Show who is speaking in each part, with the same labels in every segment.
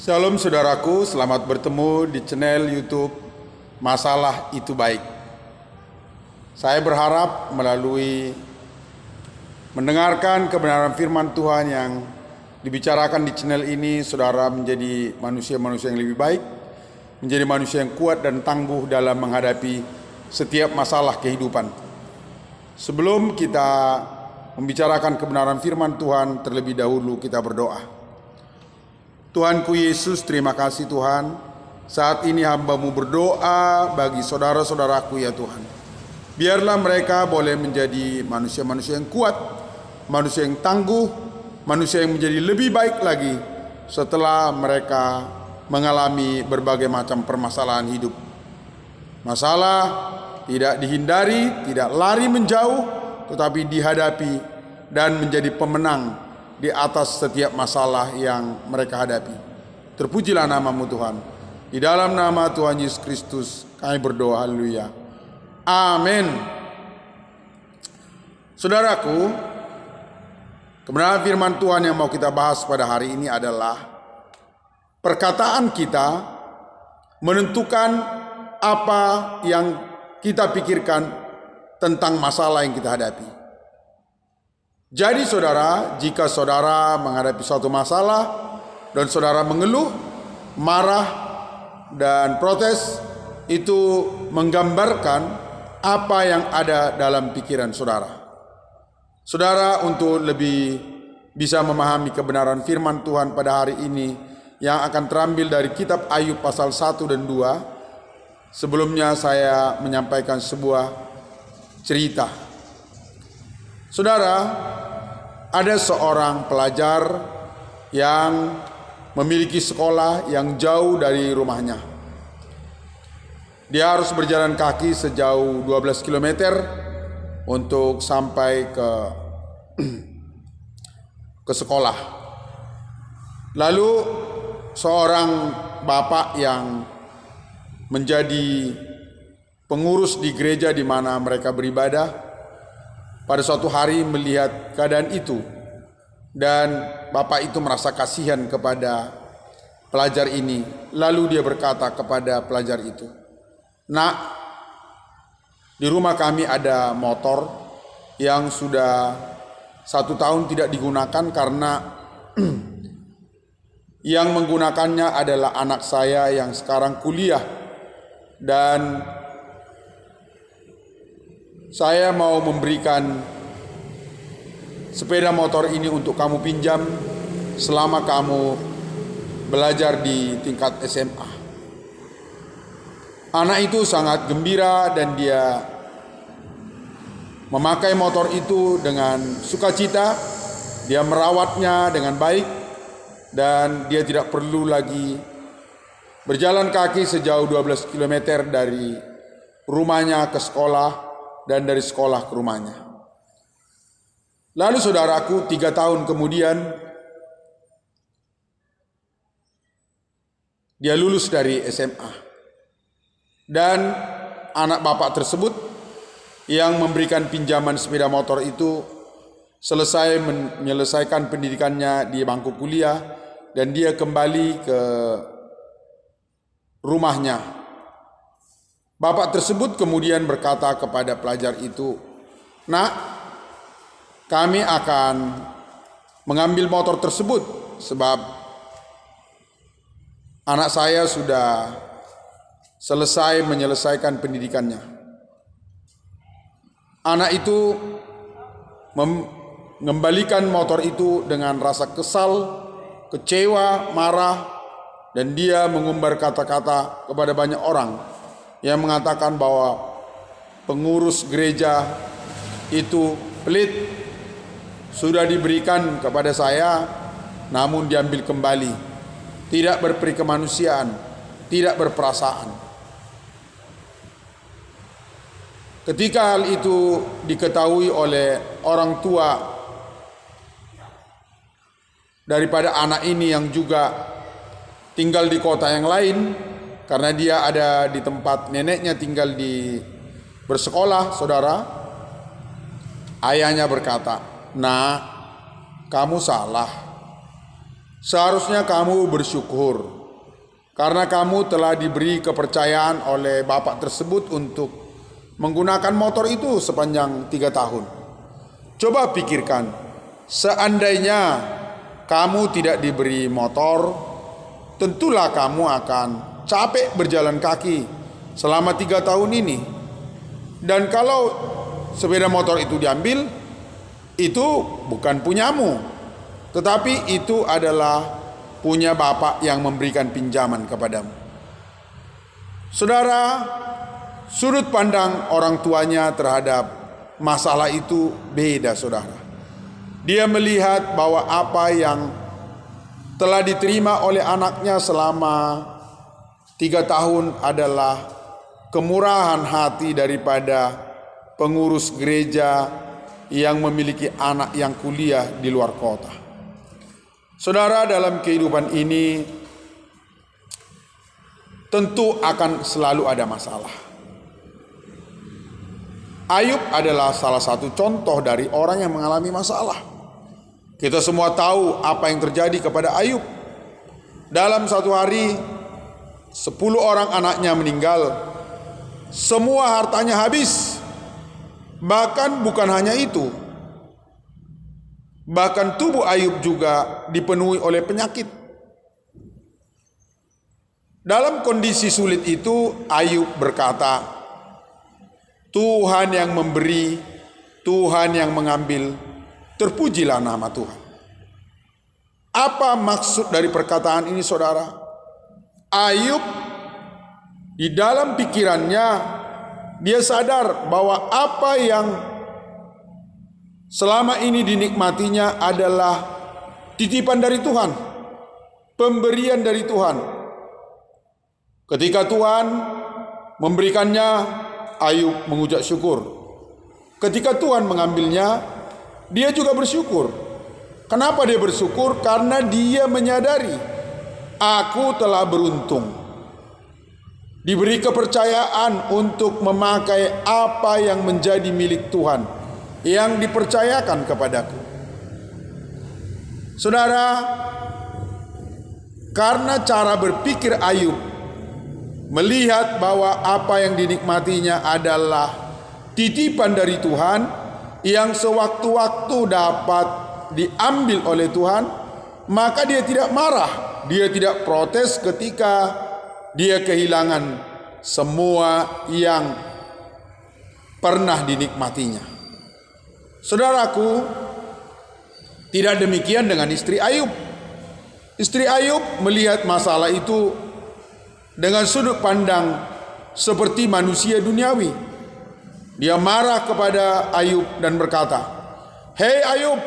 Speaker 1: Shalom saudaraku, selamat bertemu di channel YouTube Masalah Itu Baik. Saya berharap melalui mendengarkan kebenaran firman Tuhan yang dibicarakan di channel ini, saudara menjadi manusia-manusia yang lebih baik, menjadi manusia yang kuat dan tangguh dalam menghadapi setiap masalah kehidupan. Sebelum kita membicarakan kebenaran firman Tuhan, terlebih dahulu kita berdoa. Tuhanku Yesus, terima kasih Tuhan. Saat ini hamba-Mu berdoa bagi saudara-saudaraku ya Tuhan. Biarlah mereka boleh menjadi manusia-manusia yang kuat, manusia yang tangguh, manusia yang menjadi lebih baik lagi setelah mereka mengalami berbagai macam permasalahan hidup. Masalah tidak dihindari, tidak lari menjauh, tetapi dihadapi dan menjadi pemenang di atas setiap masalah yang mereka hadapi. Terpujilah nama-Mu Tuhan. Di dalam nama Tuhan Yesus Kristus kami berdoa, haleluya. Amin. Saudaraku, kebenaran firman Tuhan yang mau kita bahas pada hari ini adalah perkataan kita menentukan apa yang kita pikirkan tentang masalah yang kita hadapi. Jadi saudara, jika saudara menghadapi suatu masalah dan saudara mengeluh, marah, dan protes, itu menggambarkan apa yang ada dalam pikiran saudara. Saudara, untuk lebih bisa memahami kebenaran firman Tuhan pada hari ini yang akan terambil dari kitab Ayub pasal 1 dan 2, sebelumnya saya menyampaikan sebuah cerita. Saudara, ada seorang pelajar yang memiliki sekolah yang jauh dari rumahnya. Dia harus berjalan kaki sejauh 12 km untuk sampai ke sekolah. Lalu seorang bapak yang menjadi pengurus di gereja di mana mereka beribadah pada suatu hari melihat keadaan itu, dan bapak itu merasa kasihan kepada pelajar ini. Lalu dia berkata kepada pelajar itu, "Nak, di rumah kami ada motor yang sudah 1 tahun tidak digunakan karena yang menggunakannya adalah anak saya yang sekarang kuliah, dan saya mau memberikan sepeda motor ini untuk kamu pinjam selama kamu belajar di tingkat SMA." Anak itu sangat gembira dan dia memakai motor itu dengan sukacita. Dia merawatnya dengan baik dan dia tidak perlu lagi berjalan kaki sejauh 12 km dari rumahnya ke sekolah dan dari sekolah ke rumahnya. Lalu saudaraku, 3 tahun kemudian dia lulus dari SMA. Dan anak bapak tersebut yang memberikan pinjaman sepeda motor itu selesai menyelesaikan pendidikannya di bangku kuliah dan dia kembali ke rumahnya. Bapak tersebut kemudian berkata kepada pelajar itu, "Nak, kami akan mengambil motor tersebut sebab anak saya sudah selesai menyelesaikan pendidikannya." Anak itu mengembalikan motor itu dengan rasa kesal, kecewa, marah, dan dia mengumbar kata-kata kepada banyak orang yang mengatakan bahwa pengurus gereja itu pelit, sudah diberikan kepada saya namun diambil kembali, tidak berperi kemanusiaan, tidak berperasaan. Ketika hal itu diketahui oleh orang tua daripada anak ini yang juga tinggal di kota yang lain, karena dia ada di tempat neneknya tinggal di bersekolah, saudara, ayahnya berkata, "Nah, kamu salah. Seharusnya kamu bersyukur karena kamu telah diberi kepercayaan oleh bapak tersebut untuk menggunakan motor itu sepanjang 3 tahun. Coba pikirkan, seandainya kamu tidak diberi motor, tentulah kamu akan capek berjalan kaki selama 3 tahun ini. Dan kalau sepeda motor itu diambil, itu bukan punyamu, tetapi itu adalah punya bapak yang memberikan pinjaman kepadamu. Saudara, sudut pandang orang tuanya terhadap masalah itu beda, saudara. Dia melihat bahwa apa yang telah diterima oleh anaknya selama 3 tahun adalah kemurahan hati daripada pengurus gereja yang memiliki anak yang kuliah di luar kota. Saudara, dalam kehidupan ini tentu akan selalu ada masalah. Ayub adalah salah satu contoh dari orang yang mengalami masalah. Kita semua tahu apa yang terjadi kepada Ayub. Dalam satu hari 10 orang anaknya meninggal, semua hartanya habis. Bahkan bukan hanya itu, bahkan tubuh Ayub juga dipenuhi oleh penyakit. Dalam kondisi sulit itu, Ayub berkata, Tuhan yang memberi, Tuhan yang mengambil, terpujilah nama Tuhan. Apa maksud dari perkataan ini, saudara? Ayub di dalam pikirannya, dia sadar bahwa apa yang selama ini dinikmatinya adalah titipan dari Tuhan, pemberian dari Tuhan. Ketika Tuhan memberikannya, Ayub mengucap syukur. Ketika Tuhan mengambilnya, dia juga bersyukur. Kenapa dia bersyukur? Karena dia menyadari, aku telah beruntung, diberi kepercayaan untuk memakai apa yang menjadi milik Tuhan yang dipercayakan kepadaku. Saudara, karena cara berpikir Ayub melihat bahwa apa yang dinikmatinya adalah titipan dari Tuhan yang sewaktu-waktu dapat diambil oleh Tuhan, maka dia tidak marah, dia tidak protes ketika dia kehilangan semua yang pernah dinikmatinya. Saudaraku, tidak demikian dengan istri Ayub. Istri Ayub melihat masalah itu dengan sudut pandang seperti manusia duniawi. Dia marah kepada Ayub dan berkata, "Hei Ayub,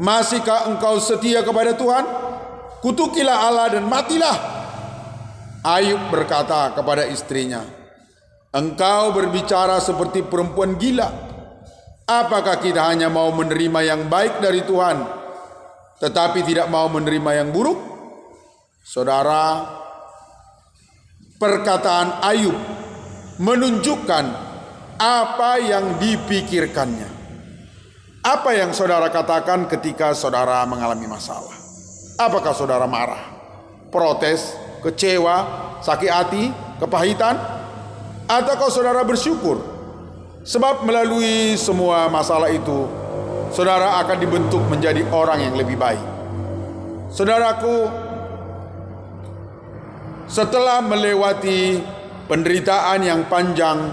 Speaker 1: masihkah engkau setia kepada Tuhan? Kutukilah Allah dan matilah." Ayub berkata kepada istrinya, "Engkau berbicara seperti perempuan gila. Apakah kita hanya mau menerima yang baik dari Tuhan, tetapi tidak mau menerima yang buruk?" Saudara, perkataan Ayub menunjukkan apa yang dipikirkannya. Apa yang saudara katakan ketika saudara mengalami masalah? Apakah saudara marah, protes, kecewa, sakit hati, kepahitan? Ataukah saudara bersyukur? Sebab melalui semua masalah itu, saudara akan dibentuk menjadi orang yang lebih baik. Saudaraku, setelah melewati penderitaan yang panjang,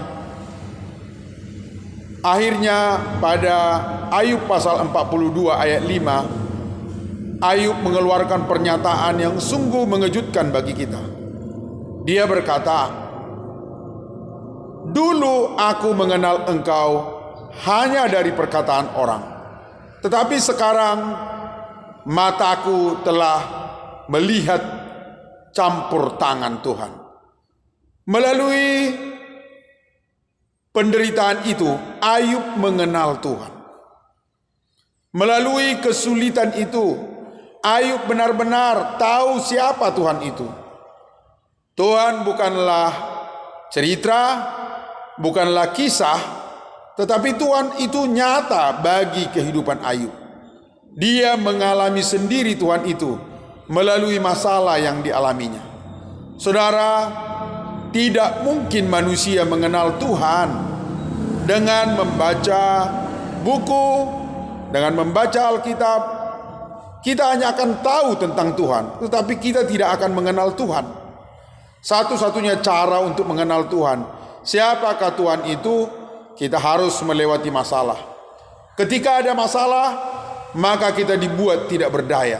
Speaker 1: akhirnya pada Ayub pasal 42 ayat 5, Ayub mengeluarkan pernyataan yang sungguh mengejutkan bagi kita. Dia berkata, "Dulu aku mengenal engkau hanya dari perkataan orang, tetapi sekarang mataku telah melihat campur tangan Tuhan." Melalui penderitaan itu, Ayub mengenal Tuhan. Melalui kesulitan itu, Ayub benar-benar tahu siapa Tuhan itu. Tuhan bukanlah cerita, bukanlah kisah, tetapi Tuhan itu nyata bagi kehidupan Ayub. Dia mengalami sendiri Tuhan itu melalui masalah yang dialaminya. Saudara, tidak mungkin manusia mengenal Tuhan dengan membaca buku, dengan membaca Alkitab. Kita hanya akan tahu tentang Tuhan, tetapi kita tidak akan mengenal Tuhan. Satu-satunya cara untuk mengenal Tuhan, siapakah Tuhan itu, kita harus melewati masalah. Ketika ada masalah, maka kita dibuat tidak berdaya.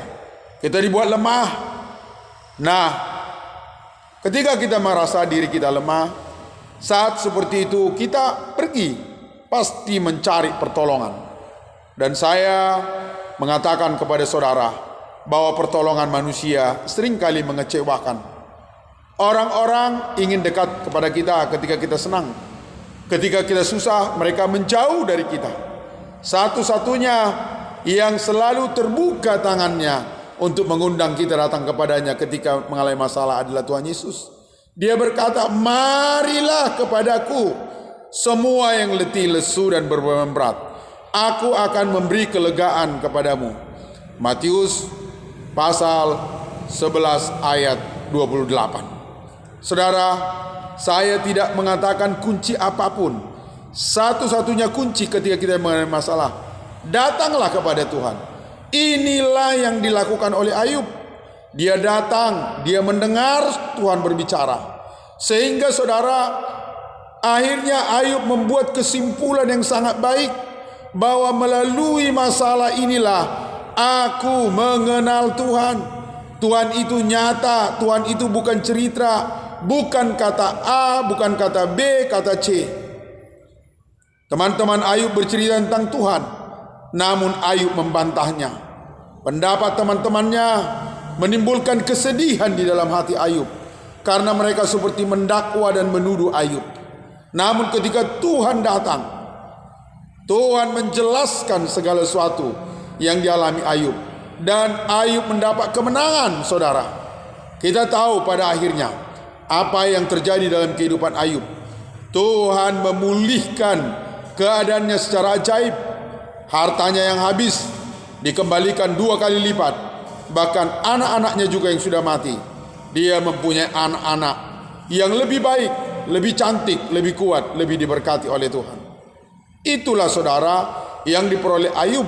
Speaker 1: Kita dibuat lemah. Nah, ketika kita merasa diri kita lemah, saat seperti itu kita pergi pasti mencari pertolongan. Dan saya mengatakan kepada saudara bahwa pertolongan manusia seringkali mengecewakan. Orang-orang ingin dekat kepada kita ketika kita senang. Ketika kita susah, mereka menjauh dari kita. Satu-satunya yang selalu terbuka tangannya untuk mengundang kita datang kepadanya ketika mengalami masalah adalah Tuhan Yesus. Dia berkata, "Marilah kepadaku semua yang letih, lesu dan berbeban berat. Aku akan memberi kelegaan kepadamu." Matius pasal 11 ayat 28. Saudara, saya tidak mengatakan kunci apapun. Satu-satunya kunci ketika kita mengalami masalah, datanglah kepada Tuhan. Inilah yang dilakukan oleh Ayub. Dia datang, dia mendengar Tuhan berbicara. Sehingga saudara, akhirnya Ayub membuat kesimpulan yang sangat baik, bahwa melalui masalah inilah aku mengenal Tuhan. Tuhan itu nyata, Tuhan itu bukan cerita, bukan kata A, bukan kata B, kata C. Teman-teman Ayub bercerita tentang Tuhan, namun Ayub membantahnya. Pendapat teman-temannya menimbulkan kesedihan di dalam hati Ayub, karena mereka seperti mendakwa dan menuduh Ayub. Namun ketika Tuhan datang, Tuhan menjelaskan segala sesuatu yang dialami Ayub, dan Ayub mendapat kemenangan. Saudara, kita tahu pada akhirnya apa yang terjadi dalam kehidupan Ayub. Tuhan memulihkan keadaannya secara ajaib. Hartanya yang habis dikembalikan 2 kali lipat. Bahkan anak-anaknya juga yang sudah mati, dia mempunyai anak-anak yang lebih baik, lebih cantik, lebih kuat, lebih diberkati oleh Tuhan. Itulah saudara yang diperoleh Ayub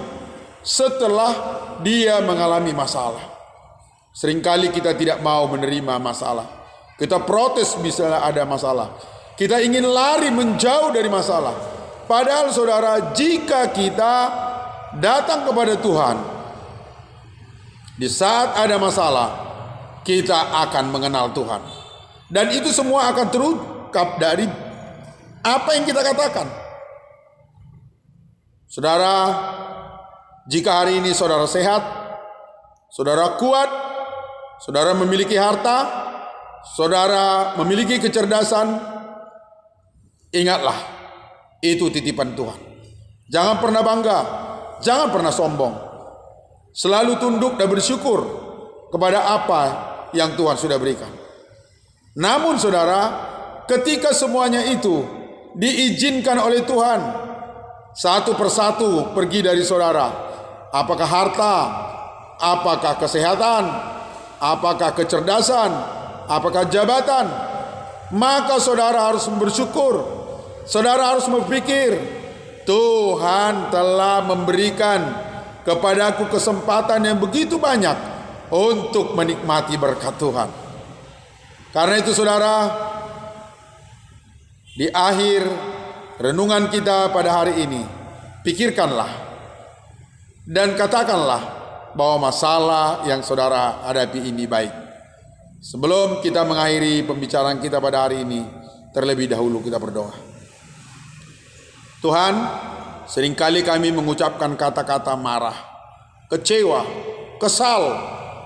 Speaker 1: setelah dia mengalami masalah. Seringkali kita tidak mau menerima masalah. Kita protes misalnya ada masalah. Kita ingin lari menjauh dari masalah. Padahal saudara, jika kita datang kepada Tuhan di saat ada masalah, kita akan mengenal Tuhan. Dan itu semua akan terungkap dari apa yang kita katakan. Saudara, jika hari ini saudara sehat, saudara kuat, saudara memiliki harta, saudara memiliki kecerdasan, ingatlah, itu titipan Tuhan. Jangan pernah bangga, jangan pernah sombong. Selalu tunduk dan bersyukur kepada apa yang Tuhan sudah berikan. Namun saudara, ketika semuanya itu diizinkan oleh Tuhan, satu persatu pergi dari saudara. Apakah harta, apakah kesehatan, apakah kecerdasan, apakah jabatan, maka saudara harus bersyukur. Saudara harus berpikir, Tuhan telah memberikan kepadaku kesempatan yang begitu banyak untuk menikmati berkat Tuhan. Karena itu saudara, di akhir renungan kita pada hari ini, pikirkanlah dan katakanlah bahwa masalah yang saudara hadapi ini baik. Sebelum kita mengakhiri pembicaraan kita pada hari ini, terlebih dahulu kita berdoa. Tuhan, seringkali kami mengucapkan kata-kata marah, kecewa, kesal,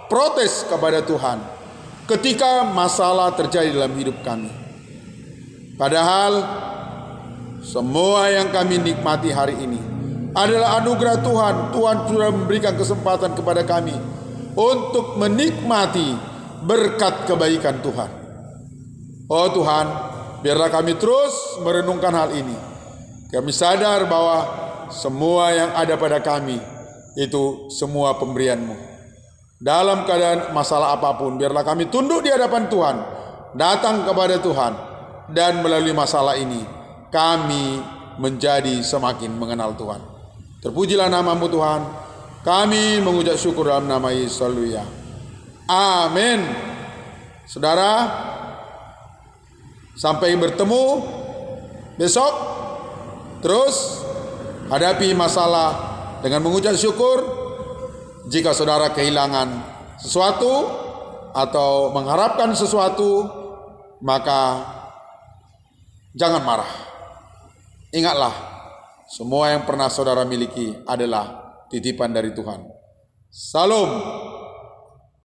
Speaker 1: protes kepada Tuhan ketika masalah terjadi dalam hidup kami. Padahal semua yang kami nikmati hari ini adalah anugerah Tuhan. Tuhan sudah memberikan kesempatan kepada kami untuk menikmati berkat kebaikan Tuhan. Oh Tuhan, biarlah kami terus merenungkan hal ini. Kami sadar bahwa semua yang ada pada kami itu semua pemberian-Mu. Dalam keadaan masalah apapun, biarlah kami tunduk di hadapan Tuhan, datang kepada Tuhan, dan melalui masalah ini kami menjadi semakin mengenal Tuhan. Terpujilah nama-Mu Tuhan. Kami mengucap syukur dalam nama Yesus. Haleluya. Amin. Saudara, sampai bertemu besok. Terus hadapi masalah dengan mengucap syukur. Jika saudara kehilangan sesuatu atau mengharapkan sesuatu, maka jangan marah. Ingatlah, semua yang pernah saudara miliki adalah titipan dari Tuhan. Salam.